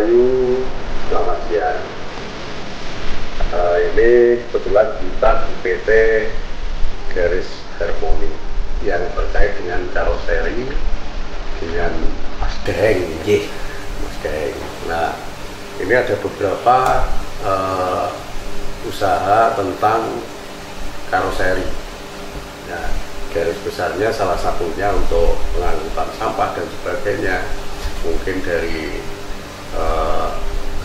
Rahayu, selamat siang. Ini kebetulan kita di PT Garis Harmoni yang terkait dengan karoseri dengan Mas Deng. Mas Deng. Nah, ini ada beberapa usaha tentang karoseri. Nah, garis besarnya salah satunya untuk pengangkutan sampah dan sebagainya, mungkin dari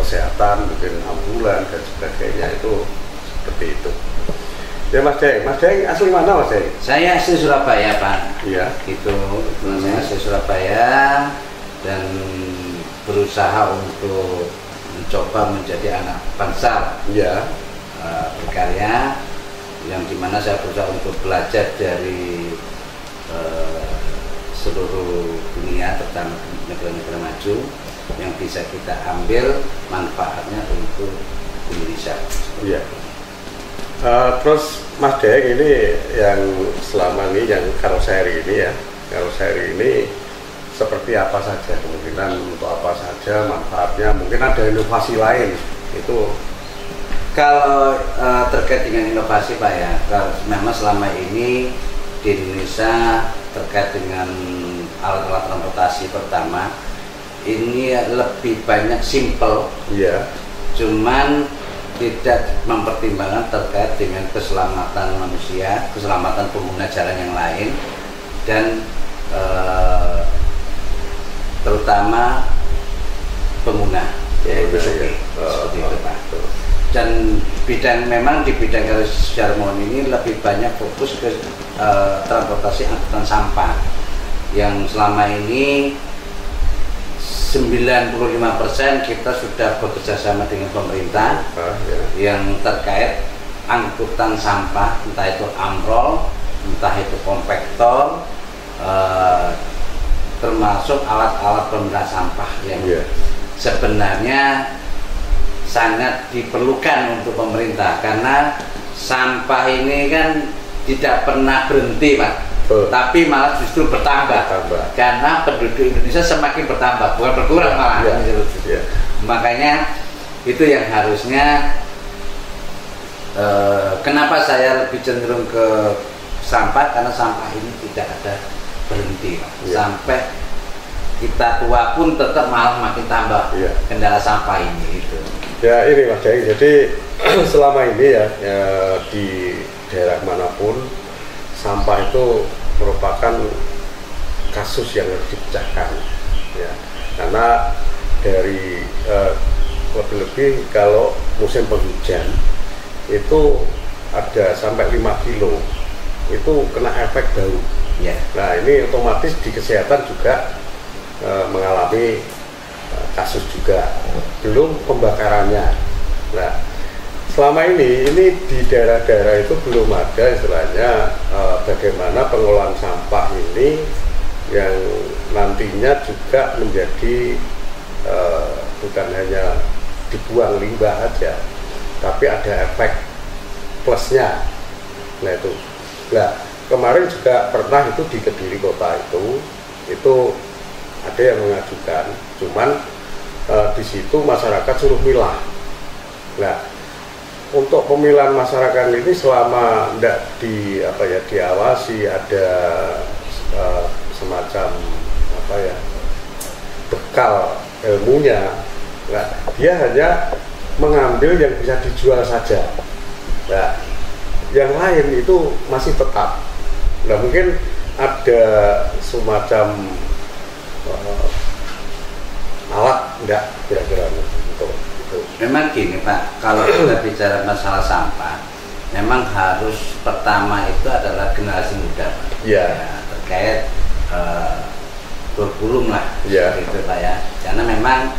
kesehatan, mungkin ambulan dan sebagainya, itu seperti itu. Ya Mas Deng asli mana Mas Deng? Saya asli Surabaya Pak. Iya. Gitu. Saya asli Surabaya dan berusaha untuk mencoba menjadi anak bangsa. Iya. Berkarya, yang dimana saya berusaha untuk belajar dari seluruh dunia, terutama negara-negara maju, yang bisa kita ambil manfaatnya untuk Indonesia. Iya. Terus Mas Deng ini yang selama ini yang karoseri ini ya, karoseri ini seperti apa saja, kemungkinan untuk apa saja manfaatnya, mungkin ada inovasi lain itu. Kalau terkait dengan inovasi Pak ya, memang selama ini di Indonesia terkait dengan alat-alat transportasi pertama ini lebih banyak simple, iya. Cuman tidak mempertimbangkan terkait dengan keselamatan manusia, keselamatan pengguna jalan yang lain, dan terutama pengguna, yaitu seperti itu Pak. Dan memang di bidang Garis Harmoni ini lebih banyak fokus ke transportasi angkutan sampah, yang selama ini 95% kita sudah bekerja sama dengan pemerintah yang terkait angkutan sampah, entah itu amrol, entah itu kompaktor, termasuk alat-alat pemilah sampah yang sebenarnya sangat diperlukan untuk pemerintah, karena sampah ini kan tidak pernah berhenti Pak. Tapi malah justru bertambah. Karena penduduk Indonesia semakin bertambah, bukan berkurang malah. Makanya itu yang harusnya kenapa saya lebih cenderung ke sampah, karena sampah ini tidak ada berhenti sampai kita tua pun tetap malah makin tambah kendala sampah ini itu. Ya ini Mas Deng, jadi selama ini ya di daerah manapun sampah itu merupakan kasus yang harus dipecahkan ya, karena dari lebih-lebih kalau musim penghujan itu ada sampai 5 kilo itu kena efek bau ya. Nah ini otomatis di kesehatan juga mengalami kasus juga, belum pembakarannya. Nah selama ini di daerah-daerah itu belum ada istilahnya bagaimana pengolahan sampah ini yang nantinya juga menjadi bukan hanya dibuang limbah aja, tapi ada efek plusnya. Nah itu, nah kemarin juga pernah itu di Kediri kota itu ada yang mengajukan, cuman di situ masyarakat suruh milah. Nah untuk pemilihan masyarakat ini selama tidak diawasi, ada semacam bekal ilmunya, nah, dia hanya mengambil yang bisa dijual saja. Nah, yang lain itu masih tetap. Nah mungkin ada semacam alat enggak kira-kira untuk itu. Memang gini Pak, kalau kita bicara masalah sampah, memang harus pertama itu adalah generasi muda Pak. Ya, terkait bergulung lah gitu Pak ya. Karena memang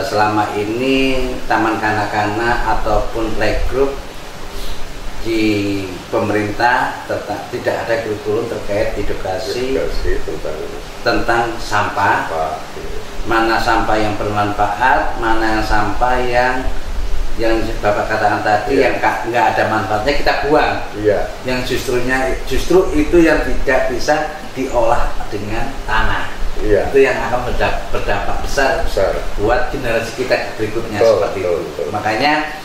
selama ini taman kanak-kanak ataupun playgroup di pemerintah tidak ada kurikulum terkait edukasi tentang sampah, mana sampah yang bermanfaat, mana yang sampah yang Bapak katakan tadi yang nggak ada manfaatnya kita buang, yang justru itu yang tidak bisa diolah dengan tanah. Iya. Itu yang akan berdampak besar buat generasi kita berikutnya. Seperti itu. Makanya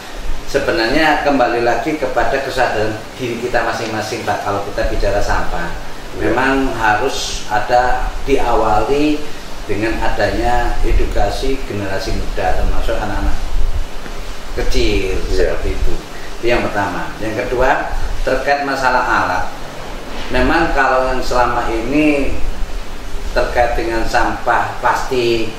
sebenarnya kembali lagi kepada kesadaran diri kita masing-masing Pak. Kalau kita bicara sampah, memang harus ada diawali dengan adanya edukasi generasi muda, termasuk anak-anak kecil seperti itu. Itu yang pertama. Yang kedua, terkait masalah alat. Memang kalau yang selama ini terkait dengan sampah plastik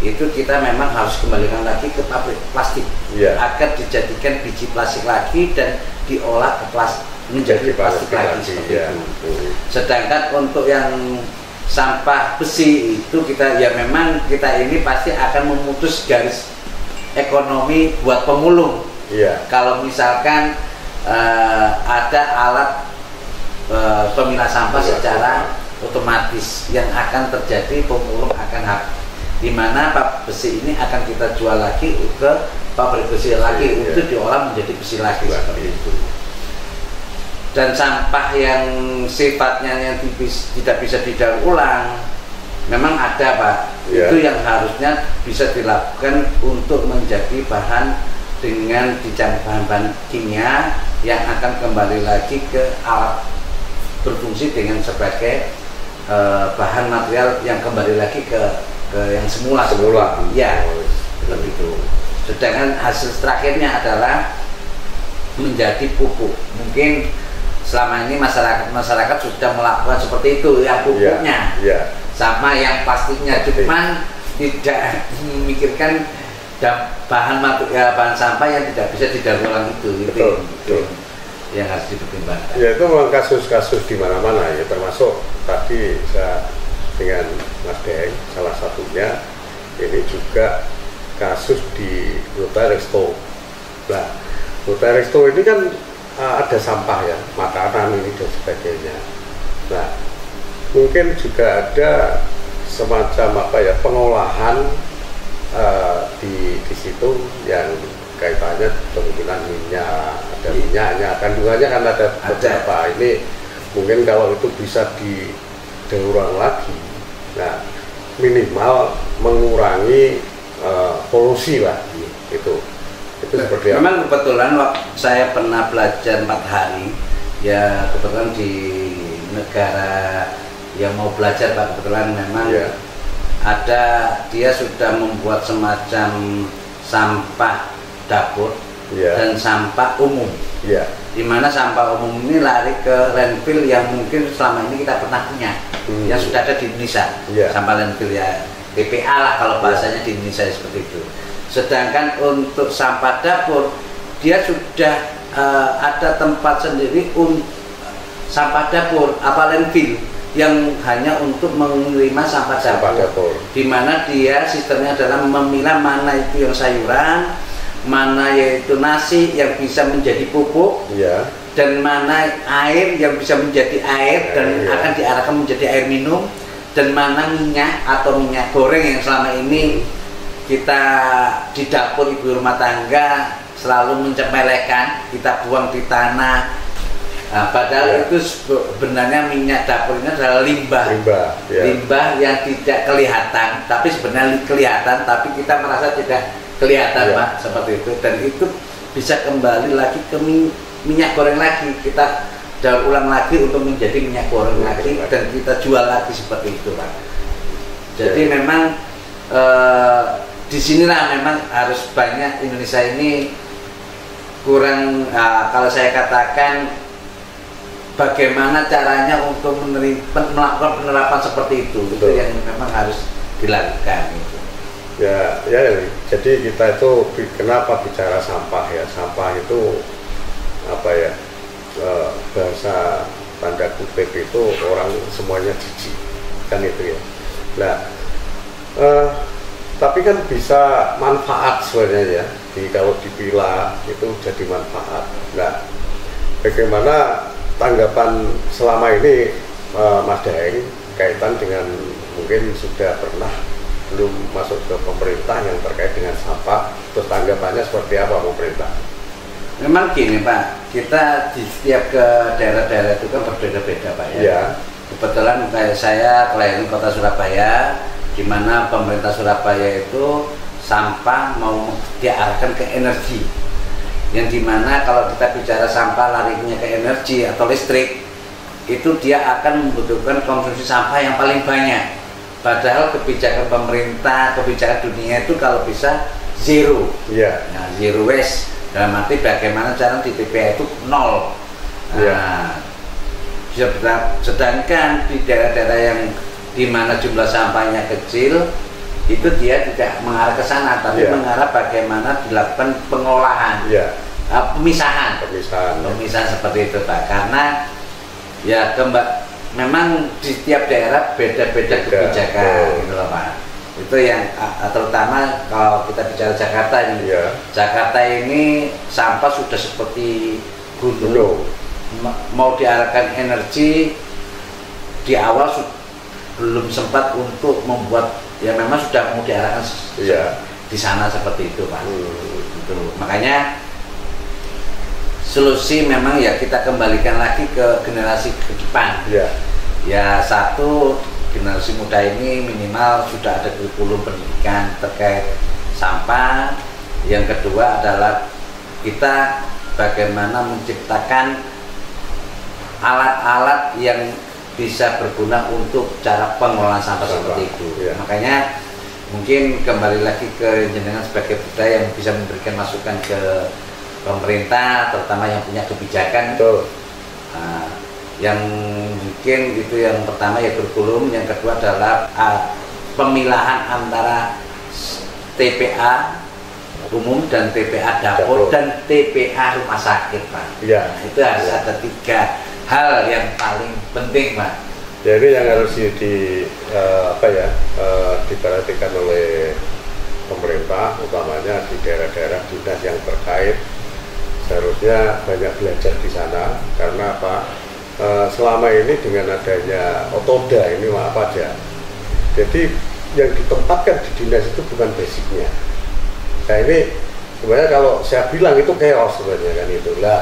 itu kita memang harus kembalikan lagi ke pabrik plastik agar dijadikan biji plastik lagi dan diolah ke menjadi plastik lagi seperti itu. Sedangkan untuk yang sampah besi itu kita memang kita ini pasti akan memutus garis ekonomi buat pemulung. Kalau misalkan ada alat pemilah sampah secara otomatis yang akan terjadi, pemulung akan di mana besi ini akan kita jual lagi ke pabrik besi lagi untuk diolah menjadi besi lagi seperti itu. Dan sampah yang sifatnya yang tidak bisa didaur ulang memang ada Pak, itu yang harusnya bisa dilakukan untuk menjadi bahan dengan dicampur bahan-bahan kimia yang akan kembali lagi ke alat berfungsi dengan sebagai bahan material yang kembali lagi ke yang semula. Ya, begitu. Sedangkan hasil terakhirnya adalah menjadi pupuk. Mungkin selama ini masyarakat sudah melakukan seperti itu, yang pupuknya sama yang plastiknya, cuman tidak memikirkan bahan sampah yang tidak bisa didaur ulang itu. Yang harus dipertimbangkan. Ya, itu memang kasus-kasus di mana-mana ya, termasuk tadi saya dengan Mas Deng salah satunya ini juga kasus di Kota Resto. Nah, Kota Resto ini kan ada sampah ya, makanan ini dan sebagainya. Nah, mungkin juga ada semacam pengolahan di situ yang kaitannya kemungkinan minyak, ada minyaknya, kandungannya kan ada beberapa. Ini mungkin kalau itu bisa didaur ulang lagi, nah minimal mengurangi polusi lah itu seperti memang apa? Kebetulan saya pernah belajar 4 hari ya, kebetulan di negara yang mau belajar Pak, kebetulan memang ada, dia sudah membuat semacam sampah dapur dan sampah umum, di mana sampah umum ini lari ke landfill yang mungkin selama ini kita pernah punya, yang sudah ada di Indonesia, sampah landfill ya, TPA lah kalau bahasanya di Indonesia seperti itu. Sedangkan untuk sampah dapur dia sudah ada tempat sendiri untuk sampah dapur, landfill yang hanya untuk menerima sampah dapur, di mana dia sistemnya adalah memilah mana itu yang sayuran, mana yaitu nasi yang bisa menjadi pupuk, dan mana air yang bisa menjadi air dan akan diarahkan menjadi air minum, dan mana minyak atau minyak goreng yang selama ini kita di dapur ibu rumah tangga selalu mencemelekan, kita buang di tanah. Padahal itu sebenarnya minyak dapur ini adalah limbah yang tidak kelihatan, tapi sebenarnya kelihatan, tapi kita merasa tidak kelihatan Pak, seperti itu. Dan itu bisa kembali lagi ke minyak goreng lagi, kita daur ulang lagi untuk menjadi minyak goreng lagi dan kita jual lagi seperti itu Pak. Jadi memang disinilah memang harus banyak Indonesia ini kurang, kalau saya katakan bagaimana caranya untuk melakukan penerapan seperti itu. Itu yang memang harus dilakukan gitu. Ya, jadi kita itu kenapa bicara sampah ya? Sampah itu bahasa tanda kutip itu orang semuanya jijik kan itu ya. Nah, tapi kan bisa manfaat sebenarnya ya. Kalau dipilah itu jadi manfaat. Nah, bagaimana tanggapan selama ini Mas Daeng kaitan dengan mungkin sudah pernah belum masuk ke pemerintah yang terkait dengan sampah, terus tanggapannya seperti apa pemerintah? Memang gini Pak, kita di setiap ke daerah-daerah itu kan berbeda-beda Pak ya. kebetulan kayak saya keliling kota Surabaya, di mana pemerintah Surabaya itu sampah mau diarahkan ke energi, yang dimana kalau kita bicara sampah larinya ke energi atau listrik, itu dia akan membutuhkan konsumsi sampah yang paling banyak. Padahal kebijakan pemerintah, kebijakan dunia itu kalau bisa zero, nah, zero waste, dalam arti bagaimana cara di TPA itu nol. Sedangkan di daerah-daerah yang dimana jumlah sampahnya kecil, itu dia tidak mengarah ke sana, tapi mengarah bagaimana dilakukan pengolahan, pemisahan seperti itu, Pak. Karena ya memang di setiap daerah beda-beda kebijakan, gitu loh, Pak. Itu yang terutama kalau kita bicara Jakarta ini, Jakarta ini sampah sudah seperti gunung. Mau diarahkan energi di awal belum sempat untuk membuat, ya memang sudah mau diarahkan di sana seperti itu, Pak. Gitu. Makanya solusi memang ya kita kembalikan lagi ke generasi ke depan. Ya satu, generasi muda ini minimal sudah ada kurikulum pendidikan terkait sampah. Yang kedua adalah kita bagaimana menciptakan alat-alat yang bisa berguna untuk cara pengelolaan sampah seperti itu. Makanya mungkin kembali lagi ke jenengan sebagai budaya yang bisa memberikan masukan ke pemerintah, terutama yang punya kebijakan. Yang mungkin itu yang pertama ya kurikulum, yang kedua adalah pemilahan antara TPA umum dan TPA dapur dan TPA rumah sakit, Pak. Itu harus ada 3 hal yang paling penting, Pak. Jadi yang harus diperhatikan oleh pemerintah, utamanya di daerah-daerah dinas yang terkait, seharusnya banyak belajar di sana. Karena apa? Selama ini dengan adanya otoda ini apa aja. Jadi yang ditempatkan di dinas itu bukan basicnya. Nah ini sebenarnya kalau saya bilang itu chaos sebenarnya kan itulah.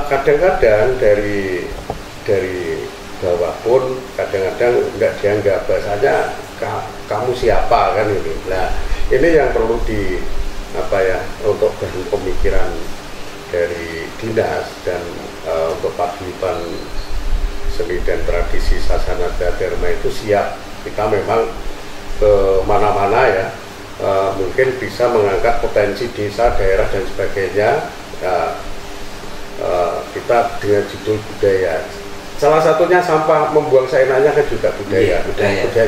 Kadang-kadang dari bawah pun kadang-kadang nggak dianggap, bahasanya kamu siapa kan ini. Nah ini yang perlu untuk pemikiran dari dinas dan untuk paguyuban seni dan tradisi Sasana Dharma itu siap. Kita memang ke mana-mana ya, mungkin bisa mengangkat potensi desa, daerah dan sebagainya. Kita dengan judul budaya, salah satunya sampah membuang seenaknya kan juga budaya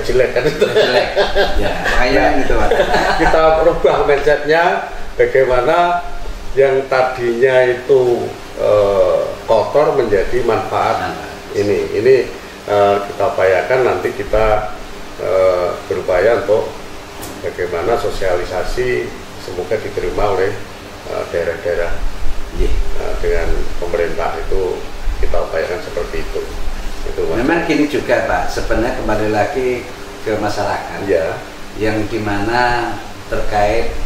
jelek kan itu. Gitu, Pak. Kita rubah mindsetnya, bagaimana yang tadinya itu kotor menjadi manfaat. Ini kita upayakan, nanti kita berupaya untuk bagaimana sosialisasi semoga diterima oleh daerah-daerah. Dengan pemerintah itu kita upayakan seperti itu. Memang gini juga, Pak, sebenarnya kembali lagi ke masyarakat, yang dimana terkait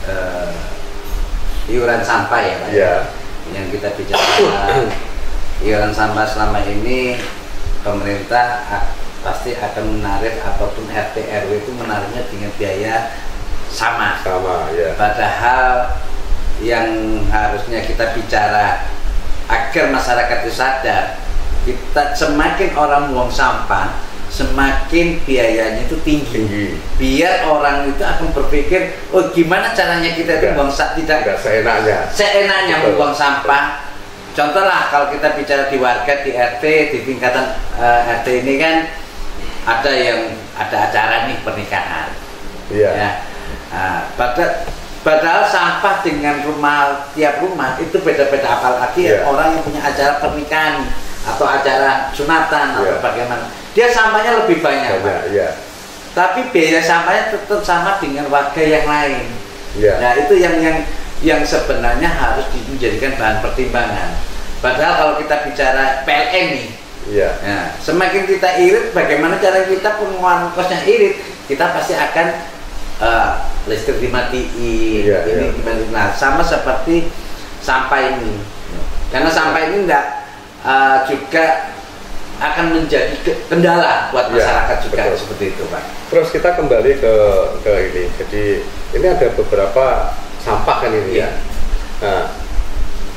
iuran sampah ya, Pak. Yang kita bicara iuran sampah selama ini, pemerintah pasti akan menarik, ataupun RT RW itu menariknya dengan biaya sama. Padahal yang harusnya kita bicara agar masyarakat itu sadar, kita semakin orang buang sampah, semakin biayanya itu tinggi. Biar orang itu akan berpikir, oh gimana caranya kita itu buang tidak seenaknya membuang sampah. Contohlah kalau kita bicara di warga, di RT, di tingkatan RT ini kan ada acara nih pernikahan. Padahal sampah dengan tiap rumah itu beda-beda, apalagi orang yang punya acara pernikahan atau acara sunatan atau bagaimana, dia sampahnya lebih banyak, tapi biaya sampahnya tetap sama dengan warga yang lain. Nah itu yang sebenarnya harus dijadikan bahan pertimbangan. Padahal kalau kita bicara PLN nih, semakin kita irit, bagaimana cara kita pengeluaran kosnya irit, kita pasti akan listrik dimatiin, Nah sama seperti sampah ini, karena sampah ini juga akan menjadi kendala buat masyarakat juga, betul. seperti itu Pak. Terus kita kembali ke ini, jadi ini ada beberapa sampah kan ini ya. Nah,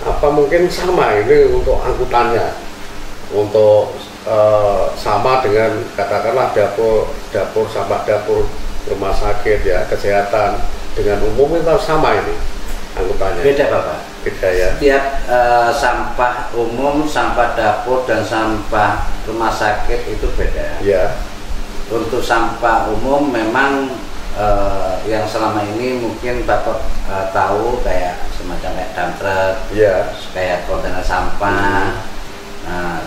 apa mungkin sama ini untuk angkutannya, untuk sama dengan katakanlah dapur sampah dapur rumah sakit ya, kesehatan dengan umum itu sama ini angkutannya. Beda Bapak. Beda ya. Setiap sampah umum, sampah dapur dan sampah rumah sakit itu beda. Ya. Untuk sampah umum memang yang selama ini mungkin Bapak tahu kayak semacam kayak dump truck, Ya. kayak kontainer sampah. Nah,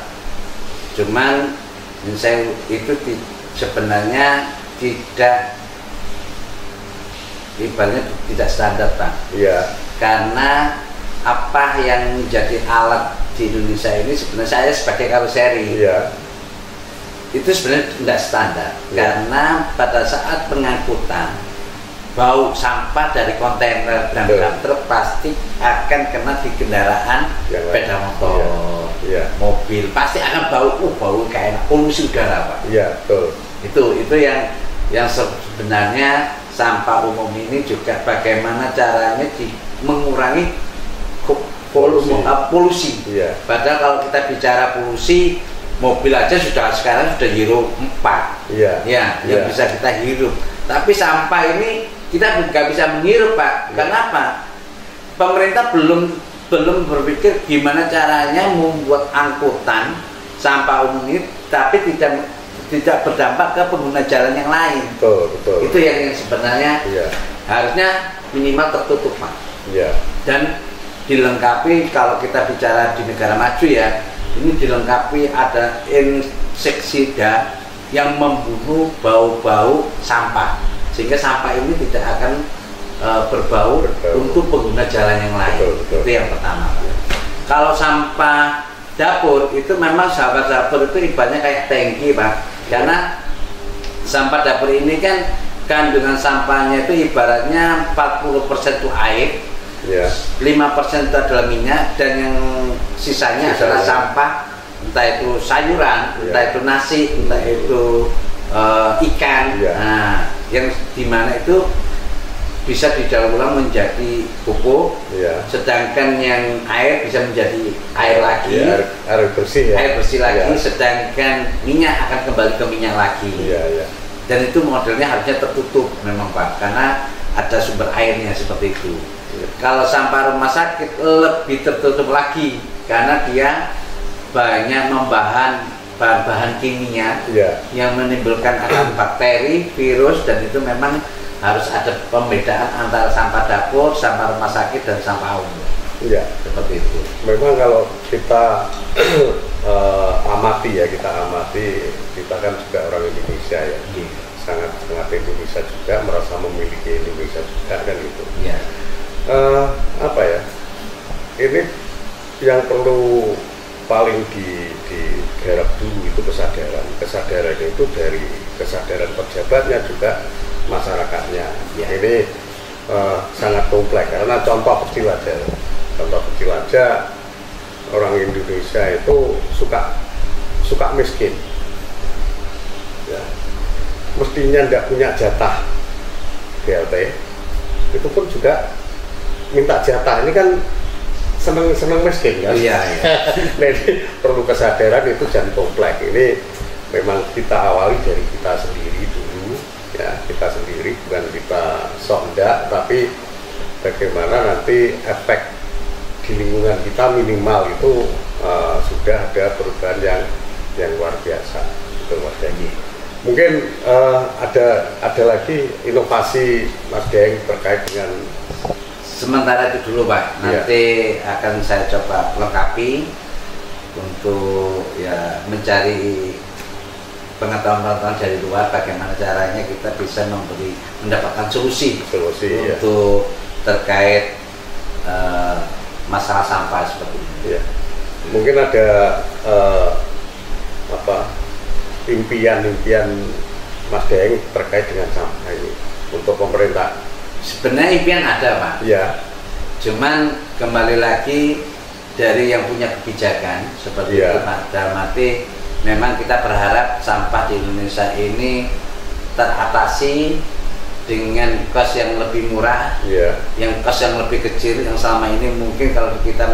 cuman saya itu sebenarnya tidak, ibaratnya tidak standar Pak. Iya. Karena apa yang menjadi alat di Indonesia ini sebenarnya saya sebagai karoseri, Iya. itu sebenarnya tidak standar. Iya. Karena pada saat pengangkutan bau sampah dari kontainer dan Betul. dump truk pasti akan kena di kendaraan Yang lain. sepeda motor, Iya. mobil, pasti akan bau kayak polusi udara Pak. Iya, betul. Itu yang sebenarnya sampah umum ini juga bagaimana caranya mengurangi polusi. Iya. Padahal kalau kita bicara polusi, mobil aja sekarang sudah Euro 4. Iya. Ya, yang Iya. bisa kita hirup. Tapi sampah ini kita nggak bisa menghirup Pak. Iya. Kenapa? Pemerintah belum berpikir gimana caranya membuat angkutan sampah umum ini tapi tidak berdampak ke pengguna jalan yang lain. Betul. Itu yang sebenarnya Iya. harusnya minimal tertutup Pak. Iya. Dan dilengkapi, kalau kita bicara di negara maju ya, ini dilengkapi ada inseksida yang membunuh bau-bau sampah, sehingga sampah ini tidak akan berbau untuk pengguna jalan yang lain. Betul. Itu yang pertama Pak. Kalau sampah dapur itu memang sampah dapur itu ibaratnya kayak tangki Pak, karena sampah dapur ini kan kandungan sampahnya itu ibaratnya 40% itu air, Ya. 5% itu adalah minyak, dan yang sisanya adalah sampah, entah itu sayuran, entah itu nasi, entah itu ikan. Ya. Nah, yang dimana itu bisa didaur ulang menjadi pupuk, Ya. sedangkan yang air bisa menjadi air lagi, Ya, air bersih ya. air bersih lagi, Ya. sedangkan minyak akan kembali ke minyak lagi. Iya. Dan itu modelnya harusnya tertutup memang Pak, karena ada sumber airnya seperti itu. Kalau sampah rumah sakit lebih tertutup lagi, karena dia banyak bahan-bahan kimia Iya. yang menimbulkan akan bakteri, virus, dan itu memang harus ada pembedaan antara sampah dapur, sampah rumah sakit, dan sampah umum. Iya. Seperti itu. Memang kalau kita amati, kita kan juga orang Indonesia ya, sangat Indonesia juga, merasa memiliki Indonesia juga kan gitu. Iya. Apa ya? Ini yang perlu paling digarap dulu itu kesadaran itu dari kesadaran pejabatnya juga masyarakatnya. Ya. Ini sangat kompleks karena contoh kecil aja orang Indonesia itu suka miskin ya. Mestinya tidak punya jatah BLT, itu pun juga minta jatah. Ini kan seneng miskin kan. Iya. Nah, ini perlu kesadaran itu jangan kompleks. Ini memang kita awali dari kita sendiri dulu ya, kita sendiri, bukan kita sok enggak, tapi bagaimana nanti efek di lingkungan kita minimal itu sudah ada perubahan yang luar biasa. Itu Mas Deng. Mungkin ada lagi inovasi Mas Deng terkait dengan. Sementara itu dulu Pak, nanti akan saya coba lengkapi untuk ya mencari pengetahuan dari luar bagaimana caranya kita bisa mendapatkan solusi untuk terkait masalah sampah seperti ini. Ya. Mungkin ada impian Mas Deng terkait dengan sampah ini untuk pemerintah. Sebenarnya impian ada Pak. Iya. Cuman kembali lagi dari yang punya kebijakan seperti itu Pak. Dalam arti memang kita berharap sampah di Indonesia ini teratasi dengan kos yang lebih murah, yang kos yang lebih kecil, yang selama ini mungkin kalau kita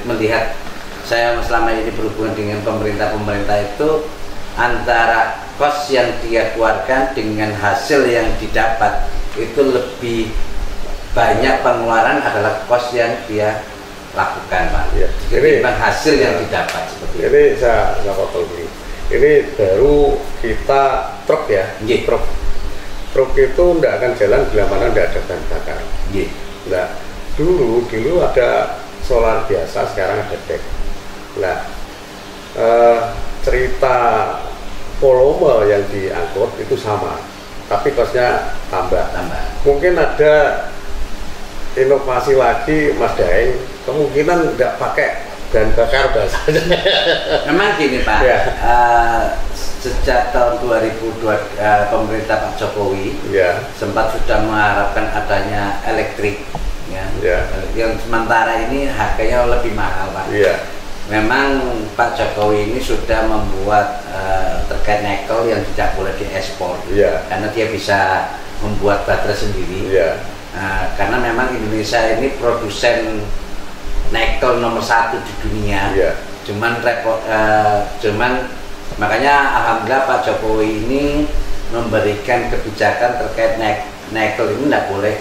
melihat, saya selama ini berhubungan dengan pemerintah itu antara kos yang dia keluarkan dengan hasil yang didapat itu lebih banyak pengeluaran adalah kos yang dia lakukan, Pak. Jadi hasil yang didapat seperti itu. Ini saya potong dulu. Ini baru kita truk ya, truk itu tidak akan jalan bila mana tidak ada bahan bakar. Nah, dulu ada solar biasa, sekarang ada dek. Nah, cerita volume yang diangkut itu sama, tapi kosnya tambah. Mungkin ada inovasi lagi, Mas Daeng, kemungkinan tidak pakai bahan bakar bahasanya. Memang gini, Pak, sejak tahun 2002 pemerintah Pak Jokowi sempat sudah mengharapkan adanya elektrik, yang sementara ini harganya lebih mahal, Pak. Memang Pak Jokowi ini sudah membuat terkait nikel yang tidak boleh diekspor, karena dia bisa membuat baterai sendiri. Karena memang Indonesia ini produsen nikel nomor 1 di dunia. Cuman makanya alhamdulillah Pak Jokowi ini memberikan kebijakan terkait nikel ini tidak boleh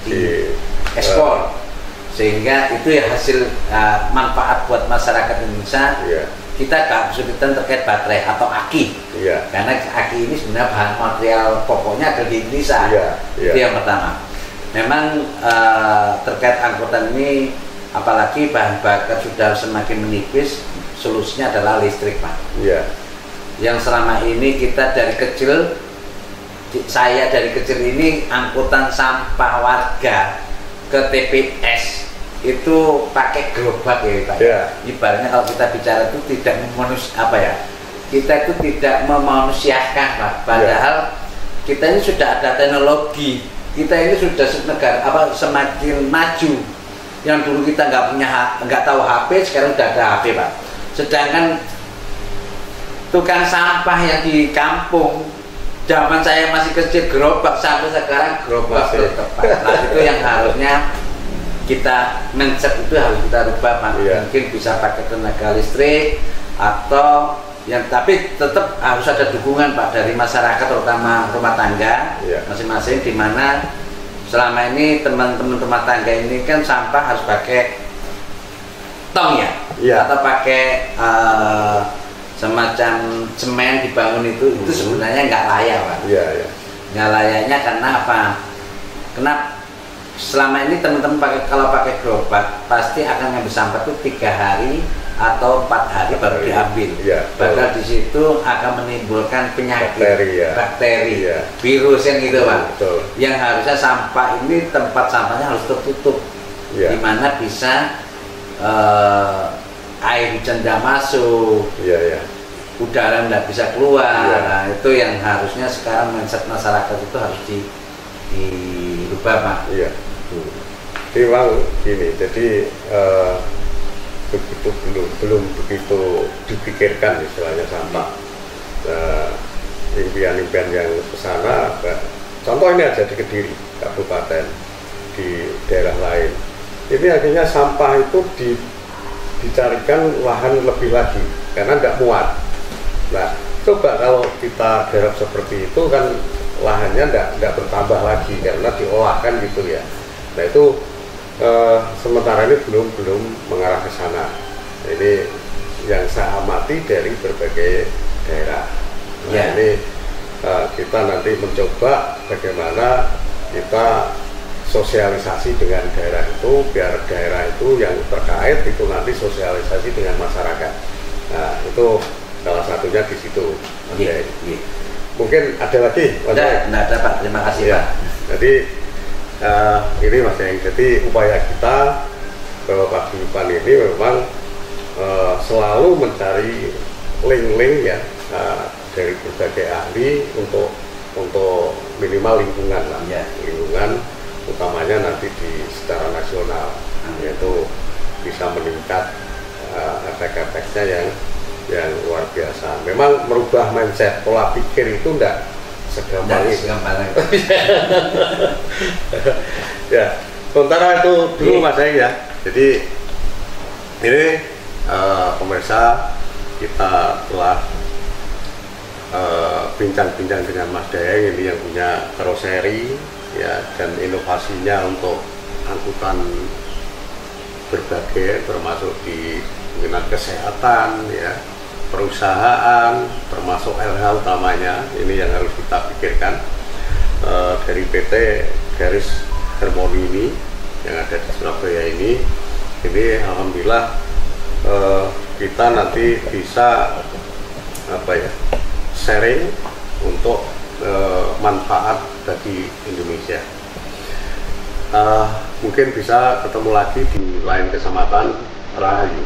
diekspor, sehingga itu ya hasil manfaat buat masyarakat Indonesia. Kita gak kesulitan terkait baterai atau aki, karena aki ini sebenarnya bahan material pokoknya ada di Indonesia. Itu yang pertama. Memang terkait angkutan ini, apalagi bahan bakar sudah semakin menipis, solusinya adalah listrik, Pak. Yang selama ini kita saya dari kecil ini angkutan sampah warga ke TPS itu pakai gerobak ya, Pak. Ibaratnya kalau kita bicara itu tidak kita itu tidak memanusiakan, Pak. Padahal kita ini sudah ada teknologi. Kita ini sudah semakin maju. Yang dulu kita nggak tahu HP, sekarang sudah ada HP, Pak. Sedangkan tukang sampah yang di kampung zaman saya masih kecil gerobak, sampai sekarang gerobak tetap, Pak. Nah, itu yang harusnya kita mindset itu harus kita rubah, Pak. Mungkin bisa pakai tenaga listrik atau tapi tetap harus ada dukungan, Pak, dari masyarakat, terutama rumah tangga masing-masing, di mana selama ini teman-teman rumah tangga ini kan sampah harus pakai tong atau pakai semacam semen dibangun itu sebenarnya nggak layak, Pak. Nggak layaknya karena apa? Karena selama ini teman-teman kalau pakai gerobak pasti akan ngambil sampah itu 3 hari atau 4 hari baru diambil. Padahal di situ akan menimbulkan penyakit, bakteri, virus yang gitu, Pak. Yang harusnya sampah ini tempat sampahnya harus tertutup, di mana bisa air hujan tidak masuk, udara tidak bisa keluar. Nah, itu yang harusnya sekarang mindset masyarakat itu harus dirubah, Pak. Jadi memang gini, jadi begitu belum begitu dipikirkan istilahnya sampah. Impian-impian yang kesana, contoh ini aja di Kediri Kabupaten, di daerah lain, ini akhirnya sampah itu dicarikan lahan lebih lagi karena tidak muat. Nah, coba kalau kita garap seperti itu kan lahannya tidak bertambah lagi karena diolahkan gitu ya. Nah, itu sementara ini belum mengarah ke sana. Ini yang saya amati dari berbagai daerah. Nah, ini kita nanti mencoba bagaimana kita sosialisasi dengan daerah itu, biar daerah itu yang terkait itu nanti sosialisasi dengan masyarakat. Nah, itu salah satunya di situ. Mungkin ada lagi? Tidak ada, Pak. Terima kasih, Pak. Jadi ini Mas Daeng, jadi upaya kita bahwa paguyuban ini memang selalu mencari link-link dari berbagai ahli untuk minimal lingkungan lah, lingkungan utamanya nanti secara nasional, yaitu bisa meningkat efek-efeknya yang yang luar biasa. Memang merubah mindset, pola pikir itu enggak segampang itu. Ya, sementara itu dulu Mas Daeng ya. Jadi ini pemirsa, kita telah bincang-bincang dengan Mas Daeng ini yang punya karoseri ya, dan inovasinya untuk angkutan berbagai, termasuk di mungkin kesehatan ya, perusahaan, termasuk LH utamanya. Ini yang harus kita pikirkan dari PT Garis Harmoni ini yang ada di Surabaya ini alhamdulillah kita nanti bisa sharing untuk manfaat bagi Indonesia. Mungkin bisa ketemu lagi di lain kesempatan. Rahayu.